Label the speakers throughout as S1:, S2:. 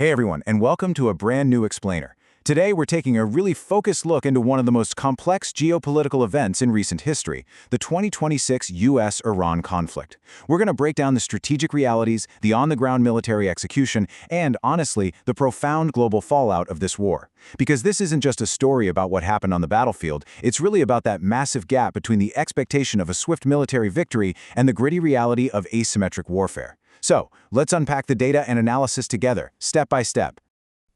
S1: Hey everyone, and welcome to a brand new explainer. Today we're taking a really focused look into one of the most complex geopolitical events in recent history, the 2026 US-Iran conflict. We're going to break down the strategic realities, the on-the-ground military execution, and, honestly, the profound global fallout of this war. Because this isn't just a story about what happened on the battlefield, it's really about that massive gap between the expectation of a swift military victory and the gritty reality of asymmetric warfare. So, let's unpack the data and analysis together, step by step.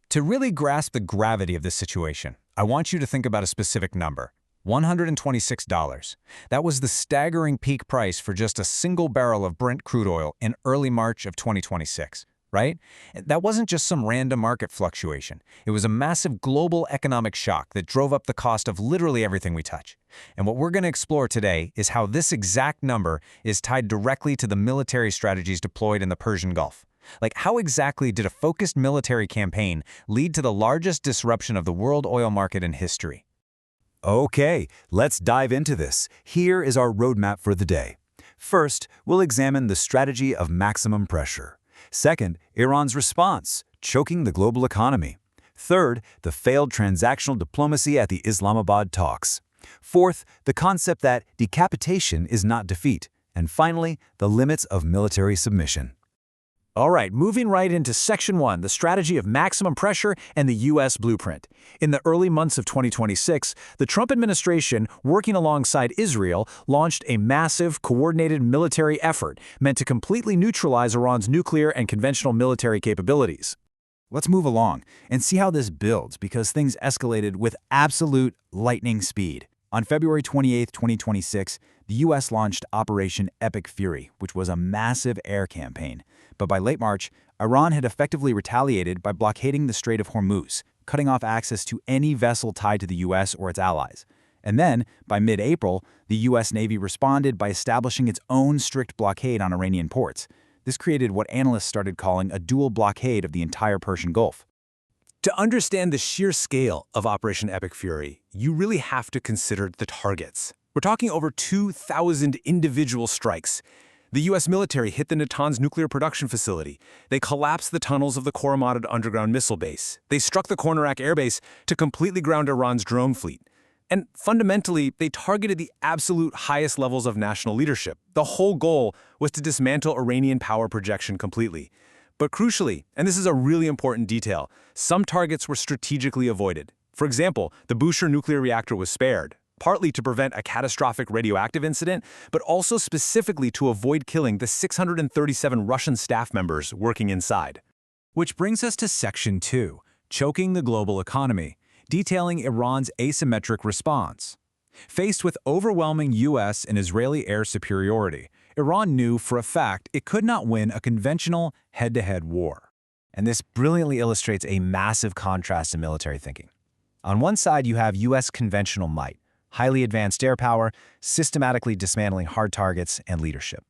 S2: To really grasp the gravity of this situation, I want you to think about a specific number: $126. That was the staggering peak price for just a single barrel of Brent crude oil in early March of 2026, right? That wasn't just some random market fluctuation. It was a massive global economic shock that drove up the cost of literally everything we touch. And what we're going to explore today is how this exact number is tied directly to the military strategies deployed in the Persian Gulf. Like, how exactly did a focused military campaign lead to the largest disruption of the world oil market in history?
S3: Okay, let's dive into this. Here is our roadmap for the day. First, we'll examine the strategy of maximum pressure. Second, Iran's response, choking the global economy. Third, the failed transactional diplomacy at the Islamabad talks. Fourth, the concept that decapitation is not defeat. And finally, the limits of military submission.
S4: All right, moving right into Section 1, the strategy of maximum pressure and the U.S. blueprint. In the early months of 2026, the Trump administration, working alongside Israel, launched a massive, coordinated military effort meant to completely neutralize Iran's nuclear and conventional military capabilities.
S1: Let's move along and see how this builds, because things escalated with absolute lightning speed. On February 28, 2026, the U.S. launched Operation Epic Fury, which was a massive air campaign. But by late March, Iran had effectively retaliated by blockading the Strait of Hormuz, cutting off access to any vessel tied to the U.S. or its allies. And then, by mid-April, the U.S. Navy responded by establishing its own strict blockade on Iranian ports. This created what analysts started calling a dual blockade of the entire Persian Gulf.
S4: To understand the sheer scale of Operation Epic Fury, you really have to consider the targets. We're talking over 2,000 individual strikes. The U.S. military hit the Natanz nuclear production facility. They collapsed the tunnels of the Khorramshahr underground missile base. They struck the Kornarak airbase to completely ground Iran's drone fleet. And fundamentally, they targeted the absolute highest levels of national leadership. The whole goal was to dismantle Iranian power projection completely. But crucially, and this is a really important detail, some targets were strategically avoided. For example, the Bushehr nuclear reactor was spared, partly to prevent a catastrophic radioactive incident, but also specifically to avoid killing the 637 Russian staff members working inside.
S2: Which brings us to Section 2, choking the global economy, detailing Iran's asymmetric response. Faced with overwhelming U.S. and Israeli air superiority, Iran knew for a fact it could not win a conventional head-to-head war.
S1: And this brilliantly illustrates a massive contrast in military thinking. On one side, you have U.S. conventional might, highly advanced air power, systematically dismantling hard targets, and leadership.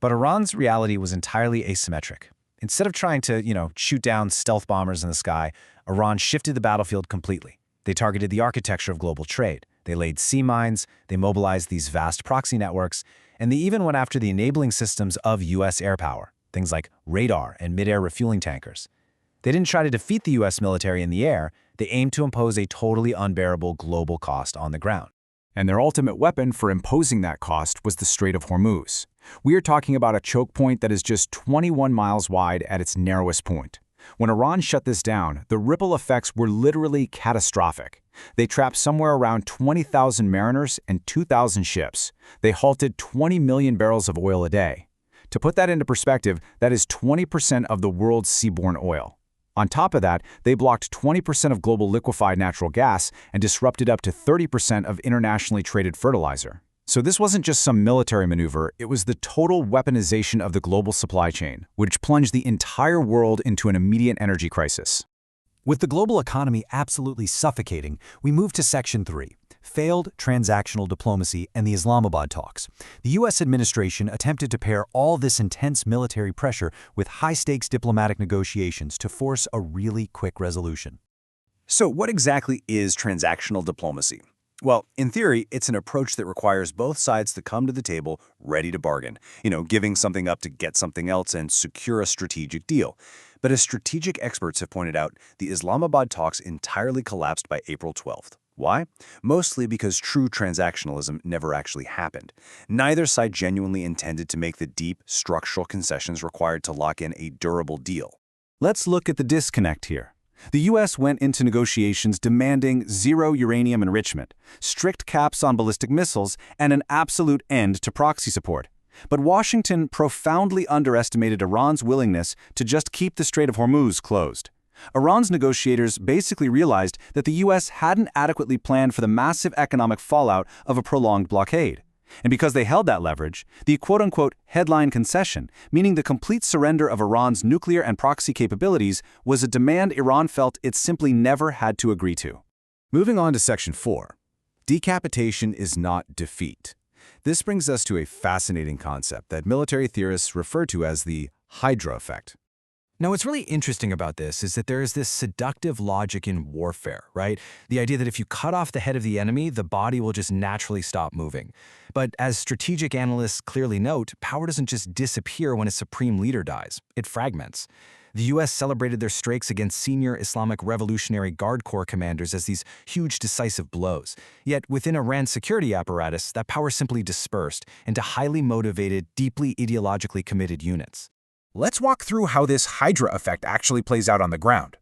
S1: But Iran's reality was entirely asymmetric. Instead of trying to, shoot down stealth bombers in the sky, Iran shifted the battlefield completely. They targeted the architecture of global trade. They laid sea mines, they mobilized these vast proxy networks, and they even went after the enabling systems of U.S. air power, things like radar and mid-air refueling tankers. They didn't try to defeat the U.S. military in the air, they aimed to impose a totally unbearable global cost on the ground.
S2: And their ultimate weapon for imposing that cost was the Strait of Hormuz. We are talking about a choke point that is just 21 miles wide at its narrowest point. When Iran shut this down, the ripple effects were literally catastrophic. They trapped somewhere around 20,000 mariners and 2,000 ships. They halted 20 million barrels of oil a day. To put that into perspective, that is 20% of the world's seaborne oil. On top of that, they blocked 20% of global liquefied natural gas and disrupted up to 30% of internationally traded fertilizer. So this wasn't just some military maneuver, it was the total weaponization of the global supply chain, which plunged the entire world into an immediate energy crisis.
S3: With the global economy absolutely suffocating, we move to Section 3, failed transactional diplomacy and the Islamabad talks. The U.S. administration attempted to pair all this intense military pressure with high-stakes diplomatic negotiations to force a really quick resolution.
S5: So what exactly is transactional diplomacy? Well, in theory, it's an approach that requires both sides to come to the table ready to bargain, giving something up to get something else and secure a strategic deal. But as strategic experts have pointed out, the Islamabad talks entirely collapsed by April 12th. Why? Mostly because true transactionalism never actually happened. Neither side genuinely intended to make the deep, structural concessions required to lock in a durable deal.
S1: Let's look at the disconnect here. The U.S. went into negotiations demanding zero uranium enrichment, strict caps on ballistic missiles, and an absolute end to proxy support. But Washington profoundly underestimated Iran's willingness to just keep the Strait of Hormuz closed. Iran's negotiators basically realized that the U.S. hadn't adequately planned for the massive economic fallout of a prolonged blockade. And because they held that leverage, the quote-unquote headline concession, meaning the complete surrender of Iran's nuclear and proxy capabilities, was a demand Iran felt it simply never had to agree to.
S2: Moving on to Section 4. Decapitation is not defeat. This brings us to a fascinating concept that military theorists refer to as the Hydra effect.
S4: Now, what's really interesting about this is that there is this seductive logic in warfare, right? The idea that if you cut off the head of the enemy, the body will just naturally stop moving. But as strategic analysts clearly note, power doesn't just disappear when a supreme leader dies. It fragments. The U.S. celebrated their strikes against senior Islamic Revolutionary Guard Corps commanders as these huge decisive blows. Yet within Iran's security apparatus, that power simply dispersed into highly motivated, deeply ideologically committed units.
S2: Let's walk through how this Hydra effect actually plays out on the ground.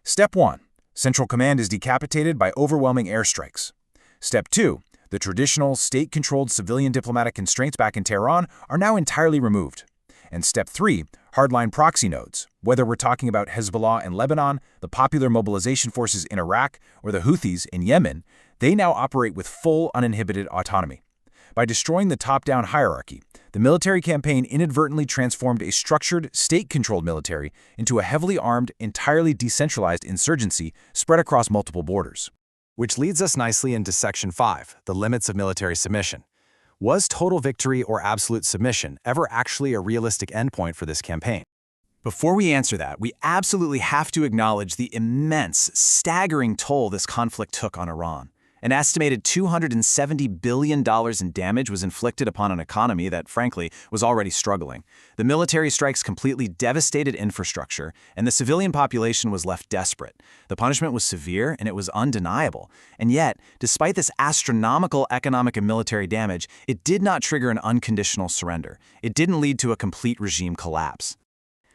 S2: Step 1. Central Command is decapitated by overwhelming airstrikes. Step 2. The traditional, state-controlled civilian diplomatic constraints back in Tehran are now entirely removed. And Step 3. Hardline proxy nodes. Whether we're talking about Hezbollah in Lebanon, the Popular Mobilization Forces in Iraq, or the Houthis in Yemen, they now operate with full, uninhibited autonomy. By destroying the top-down hierarchy, the military campaign inadvertently transformed a structured, state-controlled military into a heavily armed, entirely decentralized insurgency spread across multiple borders.
S1: Which leads us nicely into Section 5, the limits of military submission. Was total victory or absolute submission ever actually a realistic endpoint for this campaign? Before we answer that, we absolutely have to acknowledge the immense, staggering toll this conflict took on Iran. An estimated $270 billion in damage was inflicted upon an economy that, frankly, was already struggling. The military strikes completely devastated infrastructure, and the civilian population was left desperate. The punishment was severe, and it was undeniable. And yet, despite this astronomical economic and military damage, it did not trigger an unconditional surrender. It didn't lead to a complete regime collapse.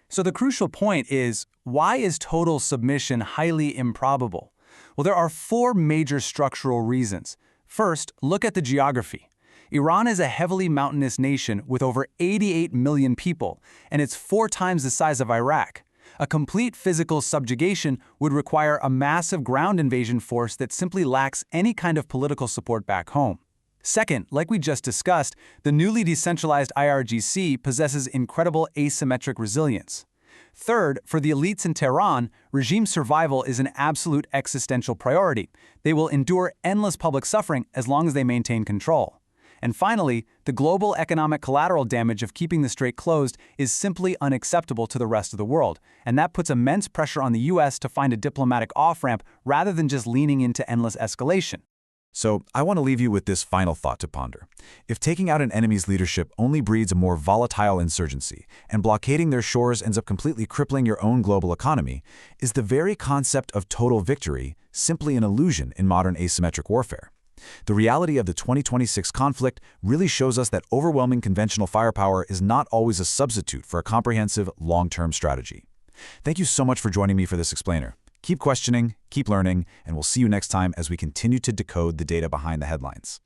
S6: So the crucial point is, why is total submission highly improbable? Well, there are 4 major structural reasons. First, look at the geography. Iran is a heavily mountainous nation with over 88 million people, and it's 4 times the size of Iraq. A complete physical subjugation would require a massive ground invasion force that simply lacks any kind of political support back home. Second, like we just discussed, the newly decentralized IRGC possesses incredible asymmetric resilience. Third, for the elites in Tehran, regime survival is an absolute existential priority. They will endure endless public suffering as long as they maintain control. And finally, the global economic collateral damage of keeping the strait closed is simply unacceptable to the rest of the world, and that puts immense pressure on the U.S. to find a diplomatic off-ramp rather than just leaning into endless escalation.
S2: So, I want to leave you with this final thought to ponder. If taking out an enemy's leadership only breeds a more volatile insurgency, and blockading their shores ends up completely crippling your own global economy, is the very concept of total victory simply an illusion in modern asymmetric warfare? The reality of the 2026 conflict really shows us that overwhelming conventional firepower is not always a substitute for a comprehensive, long-term strategy. Thank you so much for joining me for this explainer. Keep questioning, keep learning, and we'll see you next time as we continue to decode the data behind the headlines.